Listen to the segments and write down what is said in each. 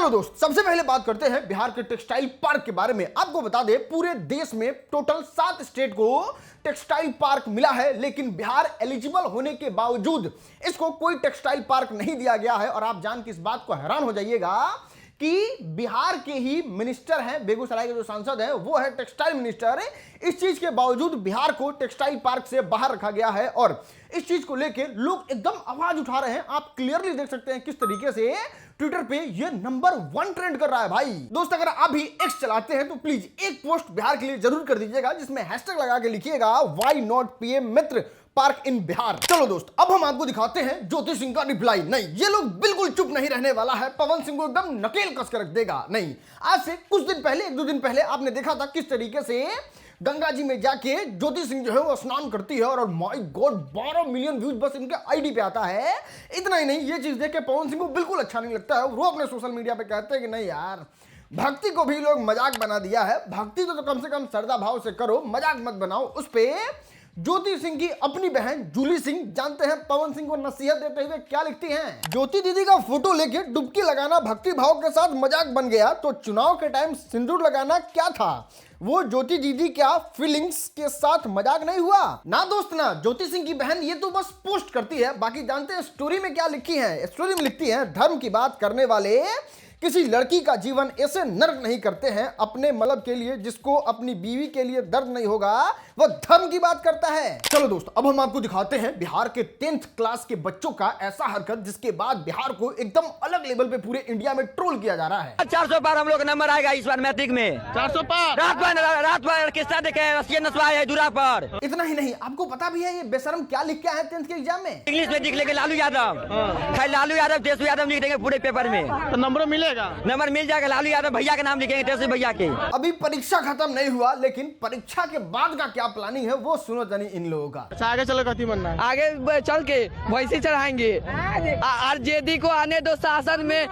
चलो दोस्त, सबसे पहले बात करते हैं बिहार के टेक्सटाइल पार्क के बारे में। आपको बता दें, पूरे देश में टोटल 7 स्टेट को टेक्सटाइल पार्क मिला है, लेकिन बिहार एलिजिबल होने के बावजूद इसको कोई टेक्सटाइल पार्क नहीं दिया गया है। और आप जान के इस बात को हैरान हो जाइएगा कि बिहार के ही मिनिस्टर हैं, बेगूसराय के जो सांसद हैं वो है टेक्सटाइल मिनिस्टर। इस चीज के बावजूद बिहार को टेक्सटाइल पार्क से बाहर रखा गया है और इस चीज को लेके लोग एकदम आवाज उठा रहे हैं। आप क्लियरली देख सकते हैं किस तरीके से ट्विटर पे ये नंबर 1 ट्रेंड कर रहा है। भाई दोस्त, अगर आप भी एक्स चलाते हैं तो प्लीज एक पोस्ट बिहार के लिए जरूर कर दीजिएगा, जिसमें हैशटैग लगा के लिखिएगा why not PM Mitra park इन बिहार। चलो दोस्त, अब हम आपको दिखाते हैं ज्योति सिंह का रिप्लाई। नहीं, ये लोग बिल्कुल चुप नहीं रहने वाला है। पवन सिंह को एकदम नकेल कस कर रख देगा। नहीं, आज से कुछ दिन पहले, 1-2 दिन पहले आपने देखा था किस तरीके से गंगा जी में जाके ज्योति सिंह जो है वो स्नान करती है और माय गॉड 12 मिलियन व्यूज बस इनके आईडी पे आता है। इतना ही नहीं, ये चीज देख के पवन सिंह को बिल्कुल अच्छा नहीं लगता है। वो अपने सोशल मीडिया पे कहते हैं कि नहीं यार, भक्ति को भी लोग मजाक बना दिया है। भक्ति तो कम से कम श्रद्धा भाव से करो, मजाक मत बनाओ। उस पे ज्योति सिंह की अपनी बहन जूली सिंह, जानते हैं पवन सिंह को नसीहत देते हुए क्या लिखती हैं? ज्योति दीदी का फोटो लेके डुबकी लगाना भक्ति भाव के साथ मजाक बन गया तो चुनाव के टाइम सिंदूर लगाना क्या था? वो ज्योति दीदी क्या फीलिंग्स के साथ मजाक नहीं हुआ? ना दोस्त ना, ज्योति सिंह की बहन ये तो बस पोस्ट करती है। बाकी जानते हैं स्टोरी में क्या लिखी है? स्टोरी में लिखती है, धर्म की बात करने वाले किसी लड़की का जीवन ऐसे नर्क नहीं करते हैं अपने मतलब के लिए। जिसको अपनी बीवी के लिए दर्द नहीं होगा वो धर्म की बात करता है। चलो दोस्त, अब हम आपको दिखाते हैं बिहार के 10th क्लास के बच्चों का ऐसा हरकत जिसके बाद बिहार को एकदम अलग लेवल पे पूरे इंडिया में ट्रोल किया जा रहा है। 400 पार हम लोग नंबर आएगा इस बार मैट्रिक में। 400 पार रात भर किस्सा देखे, रसिया नसवाए है दूरा पर। इतना ही नहीं, आपको पता भी है ये बेशरम क्या लिख के आए 10th के एग्जाम में? इंग्लिश में लिख लेंगे लालू यादव। खाली लालू यादव, तेजस्वी यादव लिख देंगे पूरे पेपर में, तो नंबर मिलेगा। नंबर मिल जाएगा। लालू यादव भैया का नाम लिखेंगे, तेजस्वी भैया के। अभी परीक्षा खत्म नहीं हुआ, लेकिन परीक्षा के बाद का क्या प्लानिंग है वो सुनो जानी इन लोगों का। अच्छा, आगे चलो, कथी बनना है? आगे चल के वैसे चढ़ाएंगे। आरजेडी को आने दो शासन में,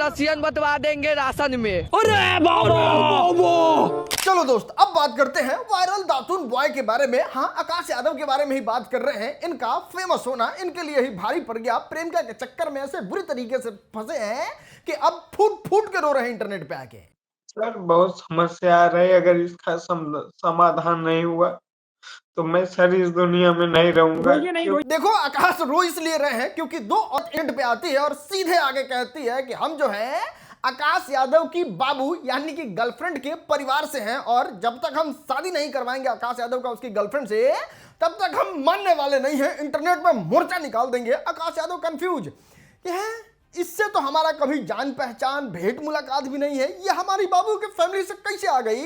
रसियन बंटवा देंगे राशन में। अरे बाबा। चलो दोस्त, अब बात करते हैं वायरल दातून बॉय के बारे में। हाँ, आकाश यादव के बारे में ही बात कर रहे हैं। इनका फेमस होना इनके लिए ही भारी पड़ गया। प्रेमिका के चक्कर में ऐसे बुरी तरीके से फंसे हैं कि अब फूट फूट के रो रहे हैं इंटरनेट पे आके। सर, बहुत समस्या आ रही है। अगर इसका समाधान नहीं हुआ तो मैं सर इस दुनिया में नहीं रहूंगा। देखो, आकाश रो इसलिए रहे हैं क्योंकि 2 और एंड पे आती है और सीधे आगे कहती है कि हम जो है आकाश यादव की बाबू यानी कि गर्लफ्रेंड के परिवार से हैं और जब तक हम शादी नहीं करवाएंगे आकाश यादव का उसकी गर्लफ्रेंड से, तब तक हम मानने वाले नहीं हैं। इंटरनेट पे मोर्चा निकाल देंगे। आकाश यादव कंफ्यूज कि है इससे तो हमारा कभी जान पहचान भेंट मुलाकात भी नहीं है, ये हमारी बाबू के फैमिली से कैसे आ गई?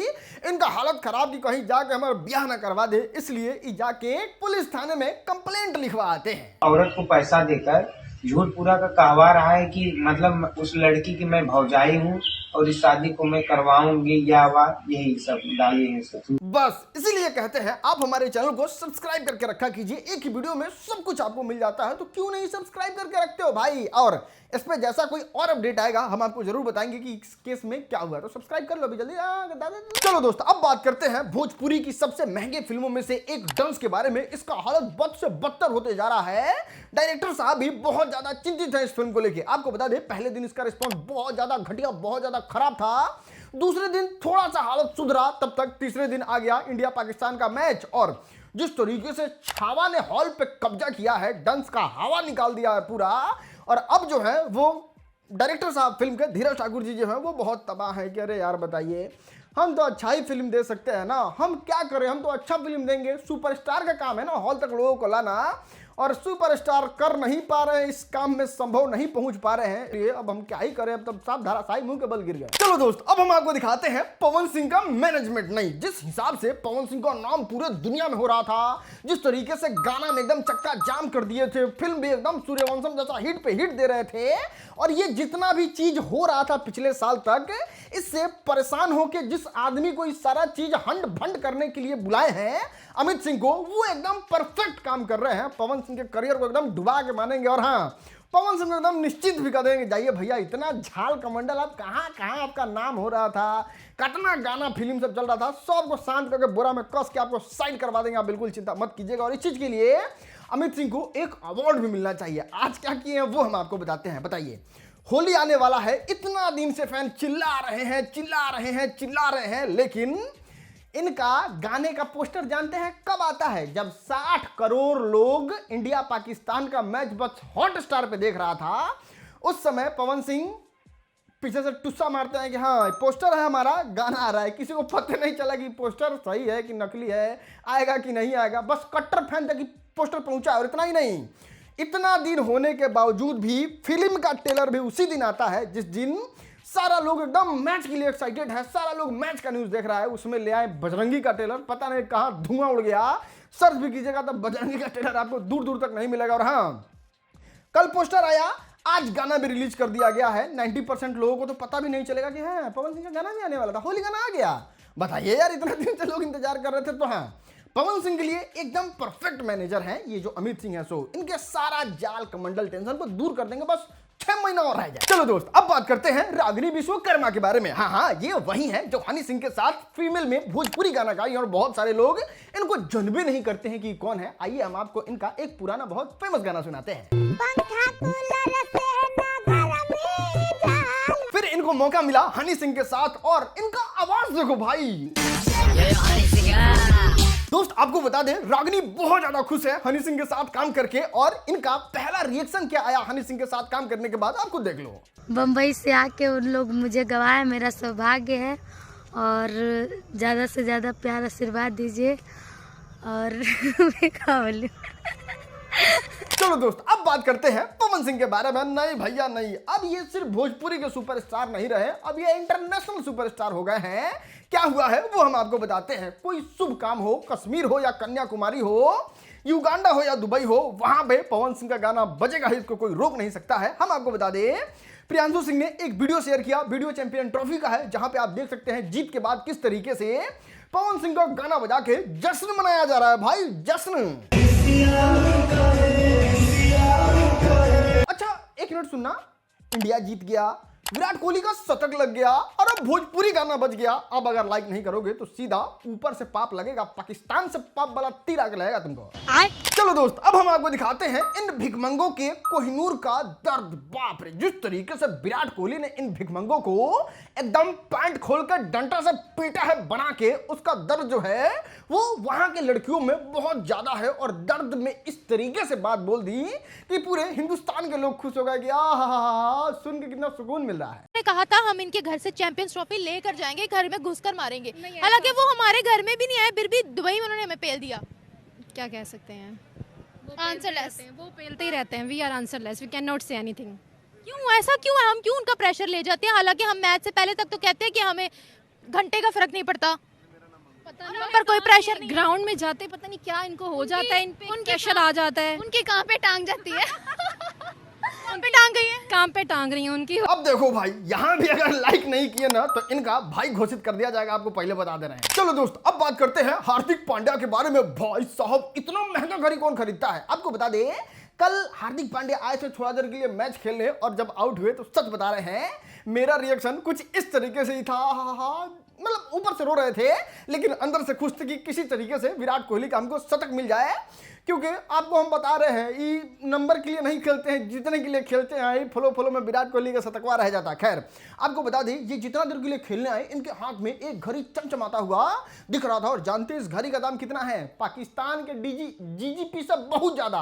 इनका हालत खराब की कहीं जाके हमारा ब्याह ना करवा दे, इसलिए ये जाके पुलिस थाने में कंप्लेंट लिखवा आते हैं। औरत को पैसा देकर झूठ पूरा का कहवा रहा है कि मतलब उस लड़की की मैं भौजाई हूँ और इस शादी को मैं करवाऊंगी या यही सब डाले हैं सब। बस इसीलिए कहते हैं आप हमारे चैनल को सब्सक्राइब करके रखा कीजिए। एक ही वीडियो में सब कुछ आपको मिल जाता है, तो क्यों नहीं सब्सक्राइब करके रखते हो भाई? और इस पे जैसा कोई और अपडेट आएगा हम आपको जरूर बताएंगे कि इस केस में क्या हुआ, तो सब्सक्राइब कर लो अभी जल्दी। चलो दोस्त, अब बात करते हैं भोजपुरी की सबसे महंगे फिल्मों में से एक डंस के बारे में। इसका हालत बद से बदतर होते जा रहा है। डायरेक्टर साहब भी बहुत ज्यादा चिंतित है इस फिल्म को लेके। आपको बता दें, पहले दिन इसका रिस्पॉन्स बहुत ज्यादा घटिया, बहुत ज्यादा खराब था। दूसरे दिन थोड़ा सा हालत सुधरा, तब तक तीसरे दिन आ गया इंडिया पाकिस्तान का मैच और जिस तरीके से छावा ने हॉल पे कब्जा किया है, डंस का हवा निकाल दिया है पूरा। और अब जो है वो डायरेक्टर साहब फिल्म के धीरज ठाकुर जी जो है वो बहुत तबाह है कि अरे यार बताइए, हम तो अच्छा ही फिल्म दे सकते हैं ना, हम क्या करें, हम तो अच्छा फिल्म देंगे। सुपरस्टार का काम है ना हॉल तक लोगों को लाना, और सुपरस्टार कर नहीं पा रहे हैं, इस काम में संभव नहीं पहुंच पा रहे हैं। ये अब हम क्या ही करें, अब तब साफ धाराशाही मुंह के बल गिर गए। चलो दोस्त, अब हम आपको दिखाते हैं पवन सिंह का मैनेजमेंट। नहीं, जिस हिसाब से पवन सिंह का नाम पूरे दुनिया में हो रहा था, जिस तरीके से गाना में एकदम चक्का जाम कर दिए थे, फिल्म भी एकदम सूर्यवंशम जैसा हिट पे हिट दे रहे थे, और ये जितना भी चीज हो रहा था पिछले साल तक, इससे परेशान होकर जिस आदमी को इस सारा चीज हंड भंड करने के लिए बुलाए हैं अमित सिंह को, वो एकदम परफेक्ट काम कर रहे हैं। पवन सिंह के करियर को एकदम डुबा के मानेंगे और हाँ, पवन सिंह को एकदम निश्चित भी कर देंगे, जाइए भैया, इतना झाल कमंडल आप कहाँ कहाँ आपका नाम हो रहा था, कटना गाना फिल्म सब चल रहा था, सबको शांत करके बोरा में कस के आपको साइड करवा देंगे। आप बिल्कुल चिंता मत कीजिएगा। और इस चीज के लिए अमित सिंह को एक अवार्ड भी मिलना चाहिए। आज क्या किए हैं वो हम आपको बताते हैं। बताइए, होली आने वाला है, इतना दिन से फैन चिल्ला रहे हैं, लेकिन इनका गाने का पोस्टर जानते हैं कब आता है? जब 60 करोड़ लोग इंडिया पाकिस्तान का मैच बस हॉटस्टार पे देख रहा था, उस समय पवन सिंह पीछे से टुस्सा मारते हैं कि हाँ पोस्टर है हमारा, गाना आ रहा है। किसी को पता नहीं चला कि पोस्टर सही है कि नकली है, आएगा कि नहीं आएगा, बस कट्टर फैन तक पोस्टर पहुंचा। और इतना ही नहीं, इतना दिन होने के बावजूद भी फिल्म का ट्रेलर भी उसी दिन आता है जिस दिन सारा लोग एकदम मैच के लिए एक्साइटेड है, सारा लोग मैच का न्यूज देख रहा है। उसमें ले आए बजरंगी का ट्रेलर, पता नहीं कहाँ धुआं उड़ गया। सर्च भी कीजिएगा तो बजरंगी का ट्रेलर आपको दूर दूर तक नहीं मिलेगा। और हाँ, कल पोस्टर आया, आज गाना भी रिलीज कर दिया गया है। 90% लोगों को तो पता भी नहीं चलेगा कि हाँ पवन सिंह का गाना भी आने वाला था, होली गाना आ गया। बताइए यार, इतना दिन से लोग इंतजार कर रहे थे। तो हाँ, पवन सिंह के लिए एकदम परफेक्ट मैनेजर हैं ये जो अमित सिंह है। सो इनके सारा जाल कमंडल टेंशन को दूर कर देंगे, बस 6 महीना और रह जाए। चलो दोस्त, अब बात करते हैं रागिनी विश्वकर्मा के बारे में। हाँ, ये वही है जो हनी सिंह के साथ फीमेल में भोजपुरी गाना गाई, और बहुत सारे लोग इनको जन भी नहीं करते हैं कि कौन है। आइए हम आपको इनका एक पुराना बहुत फेमस गाना सुनाते हैं। फिर इनको मौका मिला हनी सिंह के साथ, और इनका आवाज देखो भाई। दोस्त आपको बता दें, रागिनी बहुत ज्यादा खुश है हनी सिंह के साथ काम करके, और इनका पहला रिएक्शन क्या आया हनी सिंह के साथ काम करने के बाद, आपको देख लो। बम्बई से आके उन लोग मुझे गवाए, मेरा सौभाग्य है, और ज़्यादा से ज़्यादा प्यार आशीर्वाद दीजिए। और मैं क्या बोलूं। चलो दोस्त, अब बात करते हैं पवन सिंह के बारे में। नहीं भैया नहीं, अब ये सिर्फ भोजपुरी के सुपरस्टार नहीं रहे, अब ये इंटरनेशनल सुपरस्टार हो गए हैं। क्या हुआ है वो हम आपको बताते हैं। कोई शुभ काम हो, कश्मीर हो या कन्याकुमारी हो, युगांडा हो या दुबई हो, वहां पे पवन सिंह का गाना बजेगा ही, इसको कोई रोक नहीं सकता है। हम आपको बता दें, प्रियांशु सिंह ने एक वीडियो शेयर किया, वीडियो चैंपियन ट्रॉफी का है, जहां पे आप देख सकते हैं जीत के बाद किस तरीके से पवन सिंह का गाना बजा के जश्न मनाया जा रहा है भाई, जश्न। अच्छा एक मिनट सुनना, इंडिया जीत गया, विराट कोहली का शतक लग गया, और अब भोजपुरी गाना बज गया। अब अगर लाइक नहीं करोगे तो सीधा ऊपर से पाप लगेगा, पाकिस्तान से पाप वाला तीर आके लगेगा तुमको। चलो दोस्त, अब हम आपको दिखाते हैं इन भिखमंगों के कोहिनूर का दर्द। बाप रे, जिस तरीके से विराट कोहली ने इन भिखमंगों को एकदम पैंट खोलकर डंडा से पीटा है बना के, उसका दर्द जो है वो वहां के लड़कियों में बहुत ज्यादा है। और दर्द में इस तरीके से बात बोल दी कि पूरे हिंदुस्तान के लोग खुश हो गए कि आहा, सुन के कितना सुकून मिल रहा है। ने कहा था हम इनके घर से चैंपियंस ट्रॉफी लेकर जाएंगे, घर में घुसकर मारेंगे, हालांकि वो हमारे घर में भी नहीं आए, फिर भी दुबई में उन्होंने हमें पेल दिया। क्या कह सकते हैं, आंसरलेस, वो पेलते ही रहते हैं। We are answerless, we can not say anything. क्यों ऐसा क्यों है? हम क्यों उनका प्रेशर ले जाते हैं? हालांकि हम मैच से पहले तक तो कहते हैं कि हमें घंटे का फर्क नहीं पड़ता, पता नहीं पर कोई प्रेशर नहीं। ग्राउंड में जाते पता नहीं क्या इनको हो जाता है, इन पे प्रेशर आ जाता है। उनकी कहाँ पे टांग जाती है? कहाँ पे टांग गई है? काम पे टांग रही है उनकी। अब देखो भाई, यहाँ भी अगर लाइक नहीं किए ना तो इनका भाई घोषित कर दिया जाएगा, आपको पहले बता दे रहे हैं। चलो दोस्त, अब बात करते हैं हार्दिक पांड्या के बारे में। भाई साहब, इतना महंगा घड़ी कौन खरीदता है? आपको बता दे, कल हार्दिक पांड्या आए थे थोड़ा देर के लिए मैच खेलने, और जब आउट हुए तो सच बता रहे हैं, मेरा रिएक्शन कुछ इस तरीके से ही था। मतलब ऊपर से रो रहे थे, लेकिन अंदर से खुश थे कि किसी तरीके से विराट कोहली का हमको शतक मिल जाए। क्योंकि आपको हम बता रहे हैं, ये नंबर के लिए नहीं खेलते हैं, जीतने के लिए खेलते हैं। फ्लो में विराट कोहली का शतकवा रह जाता है। खैर, आपको बता दें, ये जितना देर के लिए खेलने आए, इनके हाथ में एक घड़ी चमचमाता हुआ दिख रहा था। और जानते हैं इस घड़ी का दाम कितना है? पाकिस्तान के जीडीपी से बहुत ज्यादा।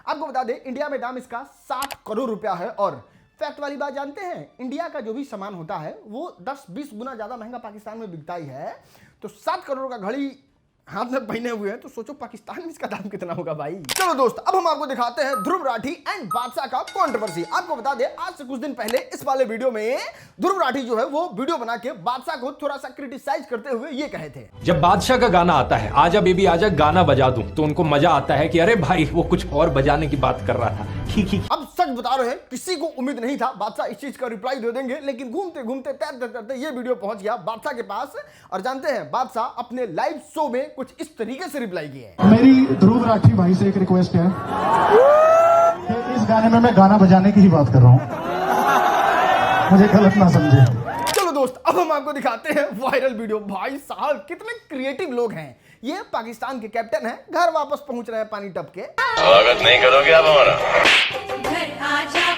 आपको बता दें, इंडिया में दाम इसका 60 करोड़ रुपया है। और फैक्ट वाली बात जानते हैं, इंडिया का जो भी सामान होता है वो 10-20 गुना ज्यादा महंगा पाकिस्तान में बिकता ही है। तो 7 करोड़ का घड़ी हाथ में पहने हुए हैं, तो सोचो पाकिस्तान में इसका दाम कितना होगा भाई। चलो दोस्त, अब हम आपको दिखाते हैं ध्रुव राठी एंड बादशाह का कंट्रोवर्सी। आपको बता दें, आज से कुछ दिन पहले इस वाले वीडियो में ध्रुव राठी जो है वो वीडियो बना के बादशाह को थोड़ा सा क्रिटिसाइज करते हुए ये कहे थे, जब बादशाह का गाना आता है, आजा बेबी आजा गाना बजा दूं, तो उनको मजा आता है कि अरे भाई वो कुछ और बजाने की बात कर रहा था। अब सच बता रहे हैं, किसी को उम्मीद नहीं था बादशाह इस चीज का रिप्लाई दे देंगे, लेकिन घूमते घूमते तैरते तैरते ये वीडियो पहुंच गया बादशाह के पास। और जानते हैं, बादशाह अपने लाइव शो में कुछ इस तरीके से रिप्लाई किया है। मेरी ध्रुव राठी भाई से एक रिक्वेस्ट है कि इस गाने में मैं गाना बजाने की ही बात कर रहा हूं, मुझे गलत ना समझे। चलो दोस्त, अब हम आपको दिखाते हैं वायरल वीडियो। भाई साहब, कितने क्रिएटिव लोग हैं। ये पाकिस्तान के कैप्टन हैं, घर वापस पहुंच रहे हैं पानी टप के। स्वागत नहीं करोगे आप हमारा? घर आजा